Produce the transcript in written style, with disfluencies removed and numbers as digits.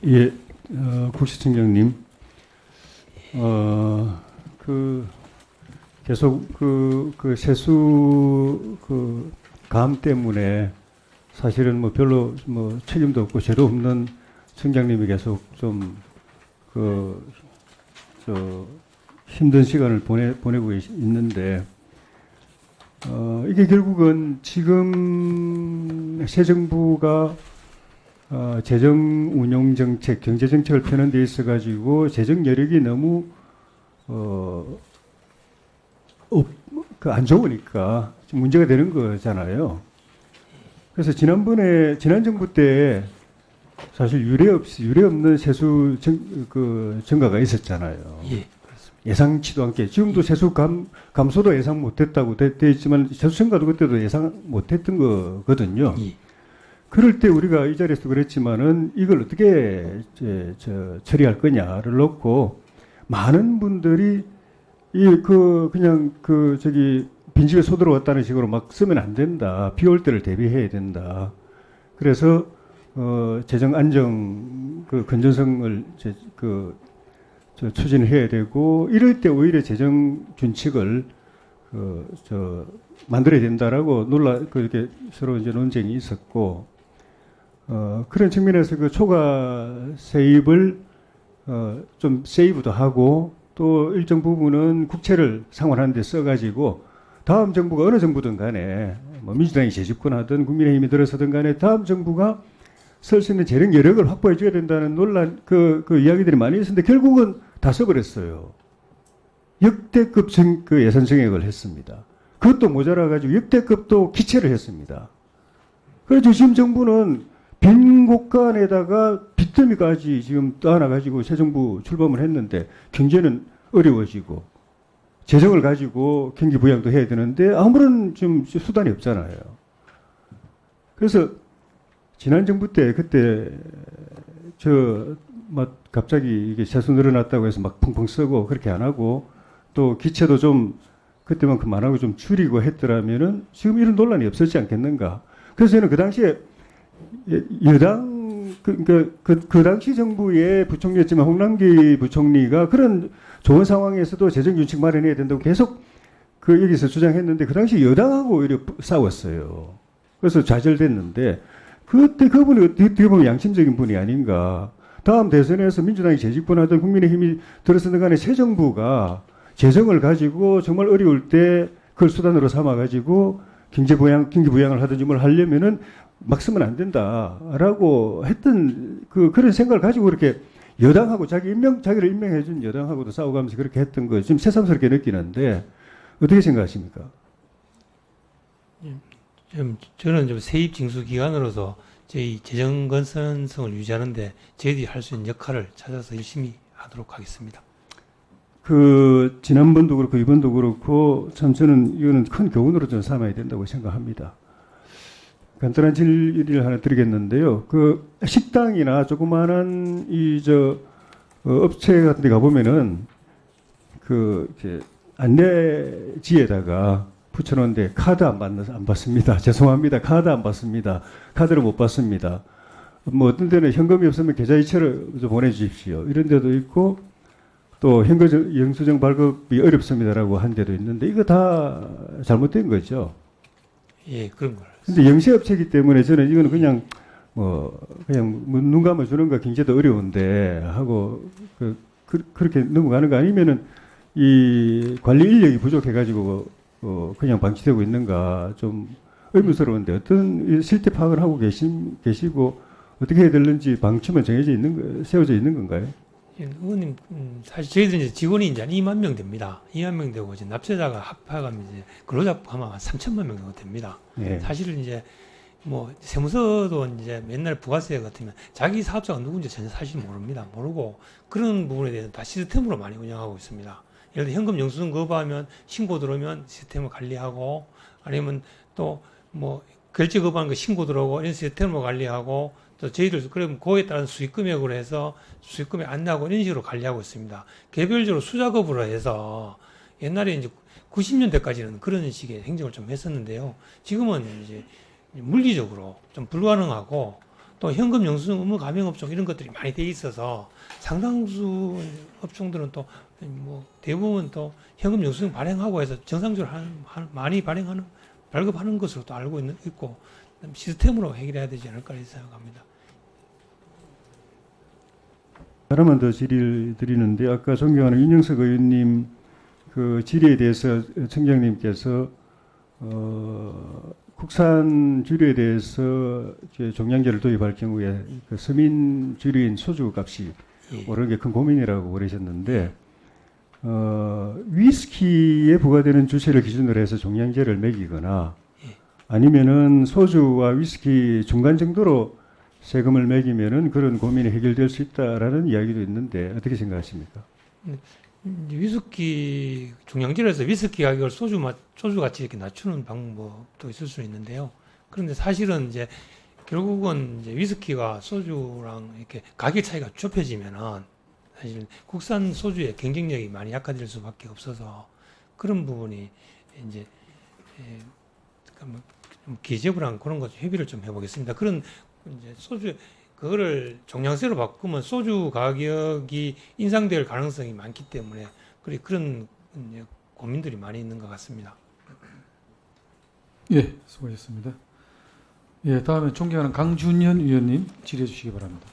예, 국시청장님, 계속 세수 감 때문에 사실은 뭐 별로 뭐 책임도 없고 죄도 없는 청장님이 계속 좀 힘든 시간을 보내고 있는데, 이게 결국은 지금 새 정부가 재정 운용 정책, 경제 정책을 펴는 데 있어 가지고 재정 여력이 너무 안 좋으니까 좀 문제가 되는 거잖아요. 그래서 지난 정부 때 사실 유례 없는 세수 증가가 있었잖아요. 예, 그렇습니다. 예상치도 않게 지금도 세수 감소도 예상 못했다고 돼 있지만 세수 증가도 그때도 예상 못했던 거거든요. 예. 그럴 때 우리가 이 자리에서 그랬지만은 이걸 어떻게 처리할 거냐를 놓고 많은 분들이 그냥 빈집에 소 들어왔다는 식으로 막 쓰면 안 된다. 비 올 때를 대비해야 된다. 그래서 재정 안정 건전성을 추진을 해야 되고, 이럴 때 오히려 재정 준칙을 만들어야 된다라고 그렇게 서로 이제 논쟁이 있었고, 그런 측면에서 초과 세입을 좀 세이브도 하고, 또 일정 부분은 국채를 상환하는 데 써가지고 다음 정부가 어느 정부든 간에 뭐 민주당이 재집권하든 국민의힘이 들어서든 간에 다음 정부가 쓸 수 있는 재정 여력을 확보해 줘야 된다는 논란, 이야기들이 많이 있었는데 결국은 다 써버렸어요. 역대급 예산 증액을 했습니다. 그것도 모자라가지고 역대급도 기체를 했습니다. 그래서 지금 정부는 빈 곳간에다가 빚더미까지 지금 떠안아가지고 새 정부 출범을 했는데 경제는 어려워지고 재정을 가지고 경기 부양도 해야 되는데 아무런 좀 수단이 없잖아요. 그래서 지난 정부 때 그때 막 갑자기 이게 세수 늘어났다고 해서 막 펑펑 쓰고 그렇게 안 하고, 또 기체도 좀 그때만큼 안 하고 좀 줄이고 했더라면은 지금 이런 논란이 없었지 않겠는가. 그래서 저는 그 당시에 여당 그 당시 정부의 부총리였지만 홍남기 부총리가 그런 좋은 상황에서도 재정 준칙 마련해야 된다고 계속 여기서 주장했는데, 그 당시 여당하고 오히려 싸웠어요. 그래서 좌절됐는데, 그때 그분이 어떻게 보면 양심적인 분이 아닌가. 다음 대선에서 민주당이 재집권하던 국민의힘이 들어서는 간에 새 정부가 재정을 가지고 정말 어려울 때 그걸 수단으로 삼아가지고 경기 부양을 하든지 뭘 하려면은 막 쓰면 안 된다라고 했던 그런 생각을 가지고 그렇게 여당하고 자기를 임명해준 여당하고도 싸워가면서 그렇게 했던 거 지금 새삼스럽게 느끼는데 어떻게 생각하십니까? 저는 좀 세입 징수 기관으로서 저희 재정 건전성을 유지하는데 저희들이 할 수 있는 역할을 찾아서 열심히 하도록 하겠습니다. 지난번도 그렇고 이번도 그렇고 참 저는 이거는 큰 교훈으로 좀 삼아야 된다고 생각합니다. 간단한 질의를 하나 드리겠는데요. 식당이나 조그마한 업체 같은 데 가보면은 이렇게 안내지에다가 붙여놓은데 카드 안 받습니다. 죄송합니다. 카드 안 받습니다. 카드를 못 받습니다. 뭐 어떤 데는 현금이 없으면 계좌이체를 좀 보내주십시오. 이런 데도 있고, 또 영수증 발급이 어렵습니다라고 한 데도 있는데 이거 다 잘못된 거죠. 예, 그런 걸. 근데 영세업체이기 때문에 저는 이거는 그냥 눈 감아 주는 거 경제도 어려운데 하고 그렇게 넘어가는 거 아니면은 이 관리 인력이 부족해가지고 그냥 방치되고 있는가 좀 의문스러운데, 어떤 실태 파악을 하고 계시고 어떻게 해야 되는지 방침은 세워져 있는 건가요? 예, 의원님, 사실 저희들은 이제 직원이 이제 2만 명 됩니다. 2만 명 되고 이제 납세자가 합하면 이제 근로자 포함하면 한 3천만 명 정도 됩니다. 예. 사실은 이제 뭐 세무서도 이제 맨날 부가세 같으면 자기 사업자가 누군지 전혀 사실 모릅니다. 모르고 그런 부분에 대해서 다 시스템으로 많이 운영하고 있습니다. 예를 들어 현금 영수증 거부하면 신고 들어오면 시스템을 관리하고, 아니면 또 뭐 결제 거부하는 거 신고 들어오고 이런 시스템으로 관리하고, 또 저희들 그럼 그거에 따른 수익 금액으로 해서 수익 금액 안내하고 이런 식으로 관리하고 있습니다. 개별적으로 수자 거부를 해서 옛날에 이제 90년대까지는 그런 식의 행정을 좀 했었는데요. 지금은 이제 물리적으로 좀 불가능하고, 또 현금 영수증 의무 가맹 업종 이런 것들이 많이 돼 있어서 상당수 업종들은 또 뭐 대부분 또 현금 영수증 발행하고 해서 정상적으로 많이 발급하는 것으로 또 알고 있고 시스템으로 해결해야 되지 않을까 생각합니다. 하나만 더 질의를 드리는데 아까 존경하는 윤영석 의원님 그 질의에 대해서 청장님께서 국산 주류에 대해서 이제 종량제를 도입할 경우에 그 서민 주류인 소주 값이 예. 오르는 게 큰 고민이라고 그러셨는데 위스키에 부과되는 주세를 기준으로 해서 종량제를 매기거나 예. 아니면은 소주와 위스키 중간 정도로 세금을 매기면은 그런 고민이 해결될 수 있다라는 이야기도 있는데 어떻게 생각하십니까? 위스키 종량제로 해서 위스키 가격을 소주 같이 이렇게 낮추는 방법도 있을 수 있는데요. 그런데 사실은 이제 결국은 이제 위스키가 소주랑 이렇게 가격 차이가 좁혀지면은 사실 국산 소주의 경쟁력이 많이 약화될 수밖에 없어서 그런 부분이 이제 좀 기재부랑 그런 것 협의를 좀 해보겠습니다. 그런 이제 소주 그거를 종량세로 바꾸면 소주 가격이 인상될 가능성이 많기 때문에 그런 이제 고민들이 많이 있는 것 같습니다. 예, 수고하셨습니다. 예, 다음에 존경하는 강준현 위원님 질의해 주시기 바랍니다.